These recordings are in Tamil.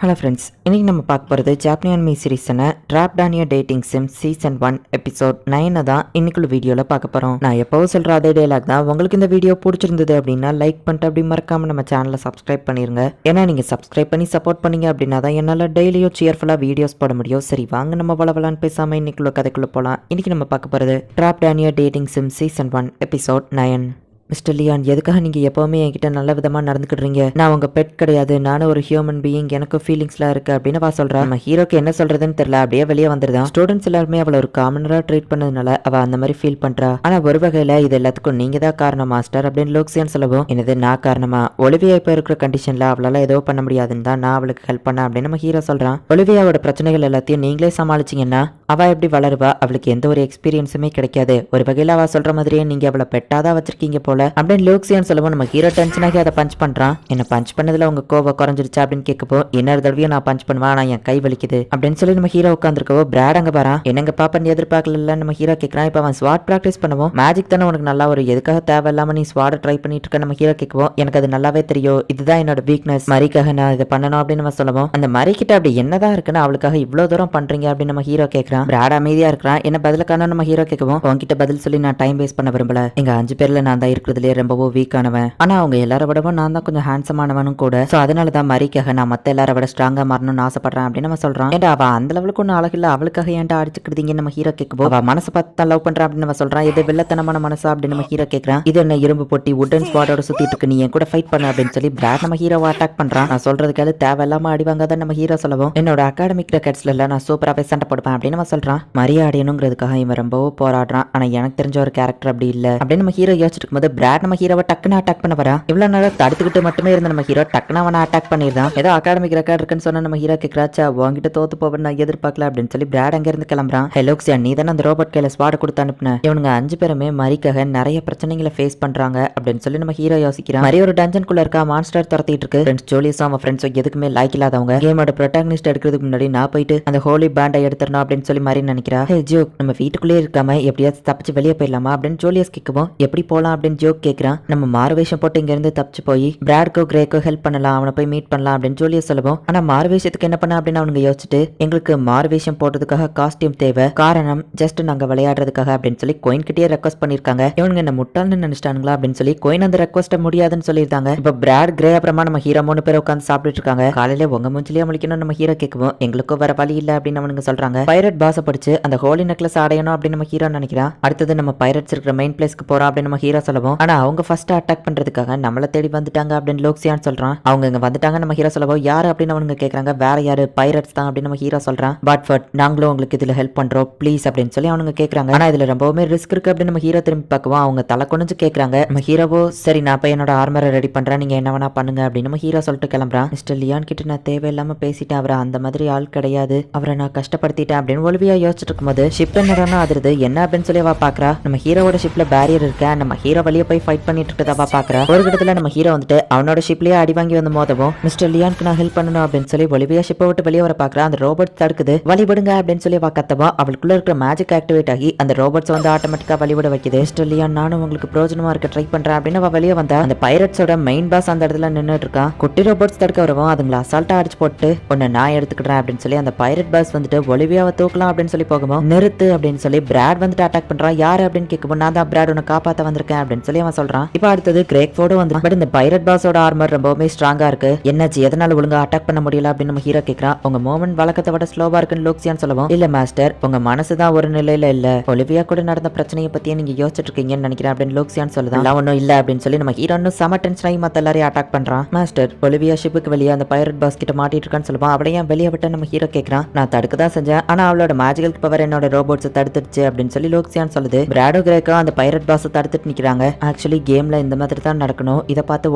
ஹலோ ஃப்ரெண்ட்ஸ், இன்றைக்கி நம்ம பார்க்க போகிறது ஜாப்பனியன் மீ சீரீஸான ட்ராப்டானியா டேட்டிங் சிம் சீசன் 1 எபிசோட் 9 தான் இன்னைக்குள்ள வீடியோவில் பார்க்க போகிறோம். நான் எப்போவும் சொல்கிற அதே டேலாக் தான். உங்களுக்கு இந்த வீடியோ பிடிச்சிருந்தது அப்படின்னா லைக் பண்ணிட்டு அப்படி மறக்காமல் நம்ம சேனலை சப்ஸ்கிரைப் பண்ணிடுங்க. ஏன்னா நீங்கள் சப்ஸ்கிரைப் பண்ணி சப்போர்ட் பண்ணீங்க அப்படின்னா தான் என்னால் டெய்லியும் சியர்ஃபுல்லாக வீடியோஸ் போட முடியும். சரி வாங்க நம்ம வளவலான்னு பேசாமல் இன்னைக்குள்ள கதைக்குள்ளே போகலாம். இன்றைக்கி நம்ம பார்க்க போகிறது ட்ராப்டானியா dating sim season 1 episode 9. Mister Lian, எதுக்காக நீங்கள் எப்போவுமே என்கிட்ட நல்ல விதமாக நடந்துக்கிடுறீங்க? நான் உங்கள் பெட் கிடையாது, நானும் ஒரு ஹியூமன் பீயிங், எனக்கும் ஃபீலிங்ஸ்லாம் இருக்குது அப்படின்னு வா சொல்கிறா. நம்ம ஹீரோக்கு என்ன சொல்கிறதுன்னு தெரியல, அப்படியே வெளியே வந்துருதான். ஸ்டூடெண்ட்ஸ் எல்லாருமே அவளை ஒரு காமனராக ட்ரீட் பண்ணதுனால அவள் அந்த மாதிரி ஃபீல் பண்ணுறா. ஆனால் ஒரு வகையில் இது எல்லாத்துக்கும் நீங்கள் தான் காரணம் மாஸ்டர் அப்படின்னு லோக்ஸியான் சொல்லவும், என்னது நான் காரணமா? ஒலிவியா இப்போ இருக்கிற கண்டிஷனில் அவளால் ஏதோ பண்ண முடியாதுன்னு தான் நான் அவளுக்கு ஹெல்ப் பண்ணேன் அப்படின்னு நம்ம ஹீரோ சொல்கிறான். ஒலிவியாவோட பிரச்சனைகள் எல்லாத்தையும் நீங்களே சமாளிச்சிங்கன்னா அவள் எப்படி வளருவா? அவளுக்கு எந்த ஒரு எக்ஸ்பீரியன்ஸுமே கிடைக்காது. ஒரு வகையில் அவள் சொல்கிற மாதிரியே நீங்கள் அவளை பெட்டாதான் வச்சிருக்கீங்க போல அப்படின்னு லூக்ஸியான் சொல்லவும் நம்ம ஹீரோ டென்ஷனாகி அதை பஞ்ச் பண்றான். என்ன பஞ்ச் பண்ணதுல உங்க கோவம் குறைஞ்சிருச்சா அப்படின்னு கேட்கப்போ, இன்னொரு தடவையும் நான் பஞ்ச் பண்ணுவேன், ஆனா என் கை வலிக்குது அப்படின்னு சொல்லி நம்ம ஹீரோ உட்காந்துருக்கவோ பிராட் அங்க பாரா. என்னங்க பாப்பா எதிர்பார்க்கல நம்ம ஹீரோ கேட்கறான். இப்ப அவன் ஸ்வாட் பிராக்டிஸ் பண்ணுவோம். மேஜிக் தானே உனக்கு நல்லா ஒரு எதுக்காக தேவையில்லாம நீ ஸ்வாட ட்ரை பண்ணிட்டு இருக்க நம்ம ஹீரோ கேட்கவோ, எனக்கு அது நல்லாவே தெரியும், இதுதான் என்னோட வீக்னஸ், மரிக்காக நான் இதை பண்ணணும் அப்படின்னு நம்ம சொல்லவும், அந்த மரி கிட்ட அப்படி என்னதான் இருக்குன்னு அவளுக்காக இவ்வளவு தூரம் பண்றீங்க அப்படின்னு நம்ம ஹீரோ கேட்கறான். பிராட் அமைதியா இருக்கிறான். என்ன பதிலுக்கான நம்ம ஹீரோ கேட்கவும், உன்கிட்ட பதில் சொல்லி நான் டைம் வேஸ்ட் பண்ண விரும்பல. எங்க 5 பேர்ல நான் தான் இருக்கிறதுலே ரொம்பவும் வீக்கானவன். ஆனா அவங்க எல்லாரை விடவும் நான் தான் கொஞ்சம் ஹேண்ட்ஸமானவனும் கூட. சோ அதனாலதான் மரிக்காக நான் மத்த எல்லாரை விட ஸ்ட்ராங்கா மாறணும்னு ஆசைப்படுறேன் அப்படின்னு நம்ம சொல்றான். ஏன்டா அவ அந்த லெவலுக்கு ஒன்னும் அழகில்ல, அவளுக்காக ஏன்டா அடிச்சுக்கிட்டீங்க நம்ம ஹீரோ கேட்கவோ, அவ மனசை பார்த்து தான் லவ் பண்றான் அப்படின்னு நம்ம சொல்றான். இது வெள்ளத்தனமான மனசா அப்படின்னு நம்ம ஹீரோ கேட்கறான். இது என்ன இரும்பு பொட்டி உடன் ஸ்குவாடோட சுத்திட்டு இருக்கு, நீ என் கூட ஃபைட் பண்ண அப்படின்னு சொல்லி பிராட் நம்ம ஹீரோவை அட்டாக் பண்றான். நான் சொல்றதுக்காக தேவையில்லாம அடிவாங்க நம்ம ஹீரோ சொல்லவும், என்னோட அகாடமிக் ரெக்கார்ட்ஸ்ல நான் சூப்பராகவே சண்டை போடுப்பேன் அப்படின்னு நம்ம சொல்றான். மரியாதையணுங்கிறதுக்காக இவன் ரொம்பவும் போராடுறான். ஆனா எனக்கு தெரிஞ்ச ஒரு கேரக்டர் அப்படி இல்ல அப்படின்னு நம்ம ஹீரோ யோசிச்சுட்டு இருக்கும்போது பிராட் நம்ம ஹீரோவை டக்குன்னு அட்டாக் பண்ண வரா. இவ்வளவு நேரம் தடுத்துக்கிட்டு மட்டுமே இருந்த நம்ம ஹீரோ டக்குன்னு அவனை அட்டாக் பண்ணிருந்தான். ஏதோ அகாடமிக் ரெக்கார்ட் இருக்குன்னு சொன்ன நம்ம ஹீரோ கேட்கறாச்சா, உங்ககிட்ட தோத்து போவேன்னு நான் எதிர்பார்க்கல அப்படின்னு சொல்லி பிராட் அங்க இருந்து கிளம்புறான். ஹெலோக்ஸியா, நீ தானே அந்த ரோபோட் கையில ஸ்வாட கொடுத்து அனுப்புன. இவனுங்க 5 பேருமே மரிக்காக நிறைய பிரச்சனைகளை ஃபேஸ் பண்றாங்க அப்படின்னு சொல்லி நம்ம ஹீரோ யோசிக்கிறான். மரி ஒரு டஞ்சன்குள்ள இருக்கா, மான்ஸ்டர் துரத்திட்டு இருக்கு. ஃப்ரெண்ட்ஸ் ஜோலியஸும் அவன் ஃப்ரெண்ட்ஸும் எதுக்குமே லைக் இல்லாதவங்க. கேமோட ப்ரோட்டாகனிஸ்ட் எடுக்கிறதுக்கு முன்னாடி நான் போயிட்டு அந்த ஹோலி பேண்டை எடுத்துடணும் அப்படின்னு சொல்லி மரி நினைக்கிறா. ஹே ஜோக், நம்ம வீட்டுக்குள்ளே இருக்காம எப்படியாச்சும் தப்பிச்சு வெளியே போயிடலாமா அப்படின்னு ஜோலியஸ் கேட்கவும், எப்படி போலாம் அப்படின்னு ஜோக் கேட்கறான். நம்ம மாறுவேஷம் போட்டு இங்க இருந்து தப்பிச்சு போய் பிராட்கோ கிரேக்கோ ஹெல்ப் பண்ணலாம், அவனை போய் மீட் பண்ணலாம் அப்படின்னு ஜோலியஸ் சொல்லவும், ஆனா மாறுவேஷத்துக்கு என்ன பண்ண அப்படின்னு அவங்க யோசிச்சுட்டு, எங்களுக்கு மாறுவேஷம் போடுறதுக்காக காஸ்டியூம் தேவை, காரணம் ஜஸ்ட் நாங்க விளையாடுறதுக்காக அப்படின்னு சொல்லி கோயின் கிட்டே ரெக்வஸ்ட் பண்ணிருக்காங்க. இவனுங்க என்ன முட்டாள்னு நினைச்சிட்டானுங்களா அப்படின்னு சொல்லி கோயின் அந்த ரெக்வஸ்ட் முடியாதுன்னு சொல்லியிருந்தாங்க. இப்ப பிராட் கிரே அப்புறமா நம்ம ஹீரோ 3 பேர் உட்காந்து சாப்பிட்டு இருக்காங்க. காலையில உங்க மூஞ்சிலேயே முழிக்கணும் நம்ம ஹீரோ கேட்கவும், எங்களுக்கும் வர வழி இல்ல அப்படின்னு அவனுங்க சொல்றாங்க. பைரட் பாஸை படிச்சு அந்த ஹோலி நெக்லஸ் அடையணும் அப்படின்னு நம்ம ஹீரோ நினைக்கிறான். அடுத்தது நம்ம பைரட்ஸ் இருக்கிற மெயின் பிளேஸ்க்கு போறோம் அப்படின்னு நம்ம ஹீரோ சொல்லவும், ஆனா அவங்க ஃபர்ஸ்ட் அட்டாக் பண்றதுக்காக நம்மள தேடி வந்துட்டாங்க அப்படின்னு லோக்ஸியான் சொல்றான். அவங்க இங்க வந்துட்டாங்க நம்ம ஹீரோ சொல்லவும், யாரு அப்படின்னு அவனுங்க கேக்குறாங்க. வேற யாரு, பைரட்ஸ் தான் அப்படின்னு நம்ம ஹீரோ சொல்றான். பட் நாங்களும் உங்களுக்கு இதுல ஹெல்ப் பண்றோம் ப்ளீஸ் அப்படின்னு சொல்லி அவனுங்க கேக்குறாங்க. ஆனா இதுல ரொம்பவுமே ரிஸ்க் இருக்கு அப்படின்னு நம்ம ஹீரோ திரும்பி பார்க்கவும் அவங்க தலை குனிஞ்சு கேக்குறாங்க. நம்ம ஹீரோவோ, சரி நான் போய் என்னோட ஆர்மரை ரெடி பண்றேன், நீங்க என்ன வேணா பண்ணுங்க அப்படின்னு நம்ம ஹீரோ சொல்லிட்டு கிளம்புறான். மிஸ்டர் லியான் கிட்ட நான் தேவையில்லாம பேசிட்டேன், அவரை அந்த மாதிரி ஆள் கிடையாது, அவரை நான் கஷ்டப்படுத்திட்டேன் அப்படின்னு ஒலிவியா யோசிச்சுட்டு இருக்கும்போது ஷிப் என்னடா அதிருது என்ன அப்படின்னு சொல்லி அவ பாக்குறா. நம்ம ஹீரோவோட ஷிப்ல பேரியர் இருக்க, நம்ம ஹீரோ வெளியே போய் ஃபைட் பண்ணிட்டு இருக்கதா பாக்குறா. ஒரு இடத்துல நம்ம ஹீரோ வந்துட்டு அவனோட ஷிப்லயே அடி வாங்கி வந்து மோதவும், மிஸ்டர் லியானுக்கு நான் ஹெல்ப் பண்ணணும் அப்படின்னு சொல்லி ஒலிவியா ஷிப்பை விட்டு வெளியே வர பாக்குறா. அந்த ரோபோட் தடுக்குது, வழிபடுங்க அப்படின்னு சொல்லி கத்தவா. அவளுக்குள்ள இருக்கிற மேஜிக் ஆக்டிவேட் ஆகி அந்த ரோபோட்ஸ் வந்து ஆட்டோமேட்டிக்கா வழிபட வைக்குது. மிஸ்டர் லியான், நானும் உங்களுக்கு பிரோஜனமா இருக்க ட்ரை பண்றேன் அப்படின்னு அவ வெளியே வந்தா. அந்த பைரட்ஸோட மெயின் பாஸ் அந்த இடத்துல நின்னுட்டு இருக்கான். குட்டி ரோபோட்ஸ் தடுக்க வரவும் அதுங்களை அசால்ட்டா அடிச்சு போட்டு உன்னை நான் எடுத்துக்கிறேன் அப்படின்னு சொல்லி அந்த பைரட் பாஸ் வந்துட்டு ஒலிவியாவை தூக்கலாம் அப்படின்னு சொல்லி போகவும், நிறுத்து அப்படின்னு சொல்லி பிராட் வந்துட்டு அட்டாக் பண்றான். யாரு அப்படின்னு கேட்கும், நான் தான் பிராட், உன்னை காப்பாத்த வந்திருக்கேன் அப்படின்னு சொல்லி அவன் சொல்றான். இப்ப அடுத்தது கிரேக் ஃபோர்டும் வந்து, பட் இந்த பைரட் பாஸோட ஆர்மர் ரொம்பவுமே ஸ்ட்ராங்கா இருக்கு, என்னாச்சு எதனால ஒழுங்கா அட்டாக் பண்ண முடியல அப்படின்னு நம்ம ஹீரோ கேட்கறான். உங்க மூவ்மெண்ட் வழக்கத்தை விட ஸ்லோவா இருக்குன்னு லோக்ஸியான் சொல்லவும், இல்ல மாஸ்டர் உங்க மனசுதான் ஒரு நிலையில இல்ல, ஒலிவியா கூட நடந்த பிரச்சனையை பத்தியே நீங்க யோசிச்சுட்டு இருக்கீங்கன்னு நினைக்கிறேன் அப்படின்னு லோக்ஸியான் சொல்லுதான். ஒன்னும் இல்ல அப்படின்னு சொல்லி நம்ம ஹீரோ செம டென்ஷன் ஆகி மத்த எல்லாரையும் அட்டாக் பண்றான். மாஸ்டர் ஒலிவியா ஷிப்புக்கு வெளியே அந்த பைரட் பாஸ் கிட்ட மாட்டிட்டு இருக்கான்னு சொல்லுவான். அவளையே வெளியே விட்டு நம்ம ஹீரோ கேட்கறான். நான் தடுக்க தான் செஞ்சேன், ஆனா அவளோட மேஜிக்கல் பவர் என்னோட ரோபோட்ஸ் தடுத்துடுச்சு அப்படின்னு சொல்லி லோக்ஸியான் சொல்லுது. பிராடோ கிரேக்கோ அந்த பைரட் பாஸ் தடுத்துட்டு நிக்கிறாங்க. ஆக்சுவலி கேம்ல இந்த மாதிரி தான் நடக்கணும், இதை பார்த்து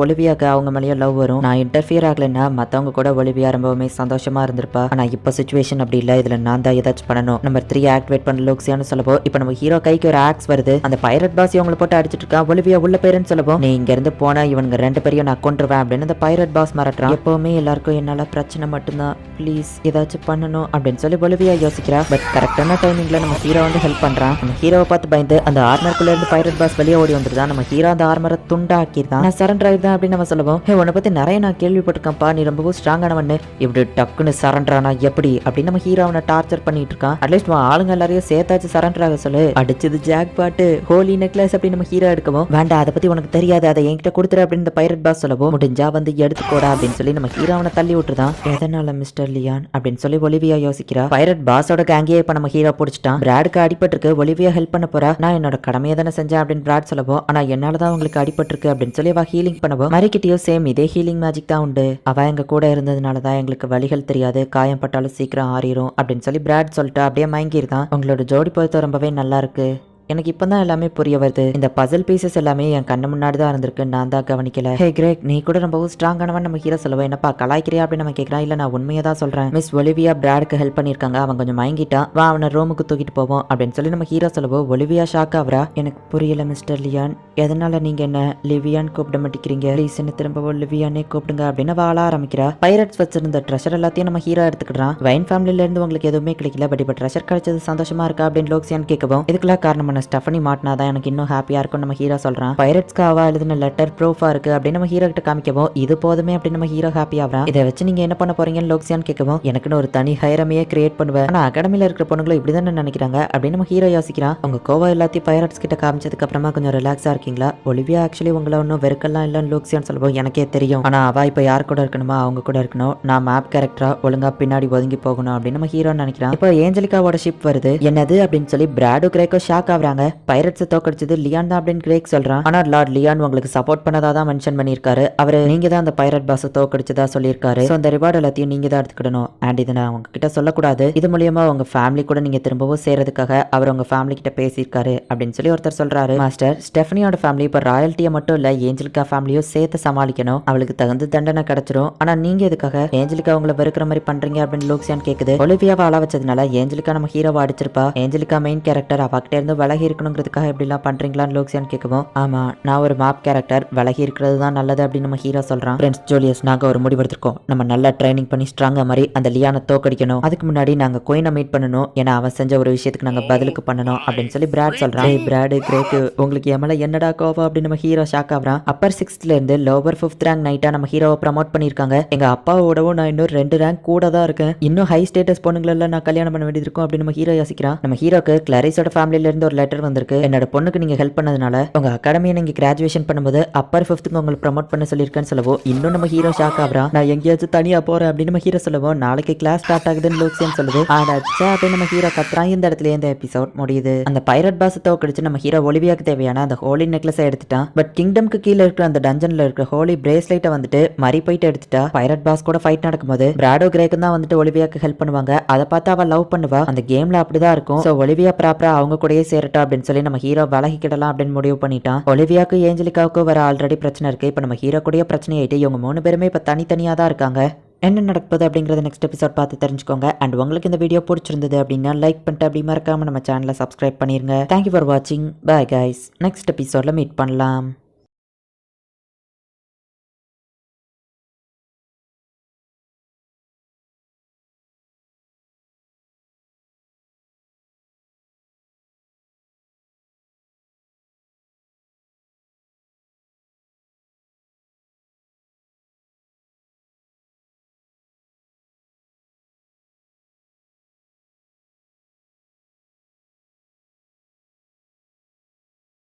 ஒலிவியாக்கு அவங்க மேலேயே லவ் வரும், நான் இன்டர்ஃபியர் ஆகலைன்னா மத்தவங்க கூட ஒலிவியா ரொம்பவுமே சந்தோஷமா இருந்திருப்பா, ஆனா இப்ப சிச்சுவேஷன் அப்படி இல்ல, இதுல நான் தான் ஏதாச்சும் பண்ணணும். நம்பர் 3 ஆக்டிவேட் பண்ண லோக்ஸியான்னு சொல்லப்போ, இப்ப நம்ம ஹீரோ கைக்கு ஒரு ஆக்ஸ் வருது. அந்த பைரட் பாஸ் இவங்களை போட்டு அடிச்சிட்டு இருக்கா. ஒலிவியா உள்ள பேருன்னு சொல்லப்போ, நீ இங்க இருந்து போனா இவனுங்க 2 பேரையும் நான் கொன்றுவேன் அப்படின்னு அந்த பைரட் பாஸ் மிரட்டுறான். எப்பவுமே எல்லாருக்கும் என்னால பிரச்சனை மட்டும்தான், ப்ளீஸ் ஏதாச்சும் பண்ணணும் அப்படின்னு சொல்லி ஒலிவியா யோசிக்கிறா. பட் கரெக்டான டைமிங்ல நம்ம ஹீரோ வந்து ஹெல்ப் பண்றான். நம்ம ஹீரோவை பார்த்து பயந்து அந்த ஆர்மருக்குள்ள இருந்து பைரட் பாஸ் வெளியே ஓடி வந்துருதான். நம்ம ஹீரோ அந்த ஆர்மரை துண்டாக்கிருந்தான். நான் சரண்டர் ஆயிருந்தேன் அப்படின்னு நம்ம சொல்லுவோம். உன்னை பத்தி நிறைய நான் கேள்விப்பட்டிருக்கேன்ப்பா, நீ ரொம்பவும் ஸ்ட்ராங்கானவன்னு, இப்படி டக்குன்னு சரண்டர் ஆனா எப்படி அப்படின்னு நம்ம ஹீரோ அவனை டார்ச்சர் பண்ணிட்டு இருக்கான். அட்லீஸ்ட் ஆளுங்க எல்லாரையும் சேர்த்தாச்சு சரண்டர் ஆக சொல்லு. அடிச்சது ஜாக் பாட்டு ஹோலி நெக்லஸ் அப்படின்னு நம்ம ஹீரோ எடுக்கவும், வேண்டாம் அதை பத்தி உனக்கு தெரியாது, அதை என்கிட்ட கொடுத்துரு அப்படின்னு இந்த பைரட் பாஸ் சொல்லவும், முடிஞ்சா வந்து எடுத்துக்கோடா அப்படின்னு சொல்லி நம்ம ஹீரோ அவனை தள்ளி விட்டுருதான். எதனால மிஸ்டர் லியான் அப்படின்னு சொல்லி ஒலிவியா யோசிக்கிறா. பைரட் பாஸோட கேங்கே இப்ப நம்ம ஹீரோ பிடிச்சிட்டான். பிராடுக்கு அடிபட்டிருக்கு, ஒலிவியா ஹெல்ப் பண்ண போறா. நான் என்னோட கடமையை தானே செஞ்சேன் அப்படின்னு பிராட் சொல்லவும், ஆனா என்னாலதான் உங்களுக்கு அடிபட்டிருக்கு அப்படின்னு சொல்லி அவ ஹீலிங் பண்ணவும், மரிக்கிட்டயும் சேம் இதே ஹீலிங் மேஜிக் தான் உண்டு. அவ எங்க கூட இருந்ததுனாலதான் எங்களுக்கு வலிகள் தெரியாது, காயம் பட்டாலும் சீக்கிரம் ஆறிடும் அப்படின்னு சொல்லி பிராட் சொல்லிட்டு அப்படியே மயங்கிருந்தான். உங்களோட ஜோடி பொறுத்த ரொம்பவே நல்லா இருக்கு, எனக்கு இப்பதான் எல்லாமே புரிய வருது. இந்த பசில் பீசஸ் எல்லாமே என் கண்ணு முன்னாடி தான் இருந்திருக்கு, நான் தான் கவனிக்கல. ஹே கிரேக், நீ கூட ரொம்பவும் ஸ்ட்ராங்கானவன் நம்ம ஹீரோ சொல்லுவோம். என்னப்பா கலாய்க்கிறியா அப்படின்னு நம்ம கேட்கறான். இல்ல நான் உண்மையை தான் சொல்றேன். மிஸ் ஒலிவியா பிராடுக்கு ஹெல்ப் பண்ணிருக்காங்க, அவன் கொஞ்சம் மயங்கிட்டான், வா அவனை ரூமுக்கு தூக்கிட்டு போவோம் அப்படின்னு சொல்லி நம்ம ஹீரோ சொல்லுவோம். ஒலிவியா ஷாக் ஆவரா. எனக்கு புரியல மிஸ்டர் லியான், எதனால நீங்க என்ன லிவியான் கூப்பிட மாட்டேங்கிறீங்க, ப்ளீஸ் என்ன திரும்ப லிவியானே கூப்பிடுங்க அப்படின்னு வாழ ஆரம்பிக்கிறா. பைரட்ஸ் வச்சிருந்த ட்ரெஷர் எல்லாத்தையும் நம்ம ஹீரோ எடுத்துக்கிறான். வைன் ஃபேமிலில இருந்து உங்களுக்கு எதுவுமே கிடைக்கல, பட் இப்ப ட்ரெஷர் கிடைச்சது சந்தோஷமா இருக்கா அப்படின்னு லோக்சியான் கேட்கவும், இதுக்கெல்லாம் காரணம் ஸ்டெஃபனி மாட்டினாதான் எனக்கு இன்னும் ஹாப்பியா இருக்கும் நம்ம ஹீரோ சொல்றான். பைரட்ஸ்க்கு அவ எழுதின லெட்டர் ப்ரூஃபா இருக்கு அப்படின்னு நம்ம ஹீரோ கிட்ட காமிக்கவும், இது போதுமே அப்படின்னு நம்ம ஹீரோ ஹாப்பி ஆகிறான். இதை வச்சு நீங்க என்ன பண்ண போறீங்கன்னு லோக்சியான் கேட்கவும், எனக்குன்னு ஒரு தனி ஹைரமையே கிரியேட் பண்ணுவேன், ஆனா அகாடமில இருக்கிற பொண்ணுங்களும் இப்படிதான் நினைக்கிறாங்க அப்படின்னு நம்ம ஹீரோ யோசிக்கிறான். உங்க கோவா எல்லாத்தையும் பைரட்ஸ் கிட்ட காமிச்சதுக்கு அப்புறமா கொஞ்சம் ரிலாக்ஸா இருக்கீங்களா? ஒலிவியா ஆக்சுவலி உங்களை ஒன்னும் வெறுக்கலாம் இல்லன்னு லோக்சியான் சொல்லுவோம். எனக்கே தெரியும், ஆனா அவ இப்ப யார் கூட இருக்கணுமா அவங்க கூட இருக்கணும், நான் மேப் கேரக்டரா ஒழுங்கா பின்னாடி ஒதுங்கி போகணும் அப்படின்னு நம்ம ஹீரோ நினைக்கிறான். இப்போ ஏஞ்சலிகாவோட ஷிப் வருது, என்னது அப்படின்னு சொல்லி பிராடு கிரேக்கோ ஷாக் ஆகுறாங்க. பைரட்ஸ் தோக்கடிச்சது லியான் தான் அப்படின்னு கிரேக் சொல்றான். ஆனா லார்ட் லியான் உங்களுக்கு சப்போர்ட் பண்ணதா தான் மென்ஷன் பண்ணிருக்காரு, அவரு நீங்க தான் அந்த பைரட் பாஸ் தோக்கடிச்சதா சொல்லியிருக்காரு. சோ அந்த ரிவார்டு எல்லாத்தையும் நீங்க தான் எடுத்துக்கிடணும், அண்ட் இதை நான் உங்ககிட்ட சொல்லக்கூடாது, இது மூலியமா உங்க ஃபேமிலி கூட நீங்க திரும்பவும் சேர்றதுக்காக அவர் உங்க ஃபேமிலி கிட்ட பேசியிருக்காரு அப்படின்னு சொல்லி ஒருத்தர் சொல்றாரு. மாஸ்டர், ஸ்டெஃபனியோட ஃபேமிலி இப்ப ராயல்ட்டியை மட்டும் இல்ல ஏஞ்சலிகா ஃபேமிலியும் சேர்த்து சமாளிக்கணும், அவளுக்கு தகுந்த தண்டனை கிடைச்சிடும், ஆனா நீங்க எதுக்காக ஏஞ்சலிகா உங்களை வெறுக்கிற மாதிரி பண்றீங்க அப்படின்னு லோக்சியான் கேக்குது. ஒலிவியாவை அள வச்சதுனால ஏஞ்சலிகா நம்ம ஹீரோவை அடிச்சிருப்பா, ஏஞ்சலிகா மெயின் கேரக்டர் அவகிட்ட இருந்து விலகி இருக்கணுங்கிறதுக்காக எப்படி எல்லாம் பண்றீங்களான்னு லோக்சியான் கேட்கவும், ஆமா நான் ஒரு மேப் கேரக்டர், விலகி இருக்கிறது தான் நல்லது அப்படின்னு நம்ம ஹீரோ சொல்றான். ஃப்ரெண்ட்ஸ் ஜூலியஸ், நாங்க ஒரு முடிவெடுத்திருக்கோம், நம்ம நல்லா ட்ரைனிங் பண்ணி ஸ்ட்ராங்கா மாதிரி அந்த லியானை தோக்கடிக்கணும், அதுக்கு முன்னாடி நாங்க கோயினை மீட் பண்ணணும், ஏன்னா அவன் செஞ்ச ஒரு விஷயத்துக்கு நாங்க பதிலுக்கு பண்ணணும் அப்படின்னு சொல்லி பிராட் சொல்றான். பிராடு கிரேக், உங்களுக்கு எமல என்னடா கோவா அப்படின்னு நம்ம ஹீரோ ஷாக் ஆகுறான். அப்பர் 6th இருந்து லோவர் 5th ரேங்க் நைட்டா நம்ம ஹீரோவை ப்ரமோட் பண்ணிருக்காங்க. எங்க அப்பாவோடவும் நான் இன்னும் 2 ரேங்க் கூட தான் இருக்கேன், இன்னும் ஹை ஸ்டேட்டஸ் பொண்ணுங்களெல்லாம் நான் கல்யாணம் பண்ண வேண்டியது இருக்கும் அப்படின்னு நம்ம ஹீரோ யோசிக்கிறான். நம்ம ஹீரோக்கு கிளாரிஸோட ஃபேமிலில இருந்து ஒரு லெட்டர் வந்திருக்கு, என்னோட பொண்ணுக்கு நீங்க ஹெல்ப் பண்ணதுனால உங்க அகாடமியை நீங்க கிராஜுவேஷன் பண்ணும்போது அப்பர் 5th உங்களுக்கு ப்ரமோட் பண்ண சொல்லியிருக்கேன்னு சொல்லவும், இன்னும் நம்ம ஹீரோ ஷாக் ஆகுறான். நான் எங்கேயாச்சும் தனியா போறேன் அப்படின்னு நம்ம ஹீரோ சொல்லவும், நாளைக்கு கிளாஸ் ஸ்டார்ட் ஆகுதுன்னு லோக்சியான் சொல்லுது. ஆடாச்சா அப்படின்னு நம்ம ஹீரோ கத்துறான். இந்த இடத்துல இந்த எபிசோட் முடியுது. அந்த பைரட் பாஸ் தோக்கடிச்சு நம்ம ஹீரோ ஒலிவியாக்கு தேவையான அந்த ஹோலி நெக்லஸை எடுத்துட்டான். பட் கிங்டம்க்கு கீழே இருக்கிற அந்த டஞ்சன்ல இருக்கிற ஹோலி பிரேஸ்லைட்டை வந்துட்டு மறி போயிட்டு எடுத்துட்டா. பைரட் பாஸ் கூட ஃபைட் நடக்கும்போது பிராடோ கிரேக்கும் தான் வந்துட்டு ஒலிவியாக்கு ஹெல்ப் பண்ணுவாங்க, அதை பார்த்து அவ லவ் பண்ணுவா. அந்த கேம்ல அப்படிதான் இருக்கும். சோ ஒலிவியா ப்ராப்பரா அவங்க கூடயே சேரட்டா அப்படின்னு சொல்லி நம்ம ஹீரோ விலகிக்கிடலாம் அப்படின்னு முடிவு பண்ணிட்டான். ஒலிவியாக்கு ஏஞ்சலிகாவுக்கு வர ஆல்ரெடி பிரச்சனை இருக்கு, இப்ப நம்ம ஹீரோ கூடயே பிரச்சனை ஆயிட்டு இவங்க 3 பேருமே இப்ப தனித்தனியா தான் இருக்காங்க. என்ன நடக்குது அப்படிங்கறத நெக்ஸ்ட் எபிசோட் பார்த்து தெரிஞ்சுக்கோங்க. அண்ட் உங்களுக்கு இந்த வீடியோ பிடிச்சிருந்தது அப்படின்னா லைக் பண்ணிட்டு அப்படி மறக்காம நம்ம சேனலை சப்ஸ்கிரைப் பண்ணிருங்க. தேங்க்யூ ஃபார் வாட்சிங். பை கைஸ், நெக்ஸ்ட் எபிசோட்ல மீட் பண்ணலாம்.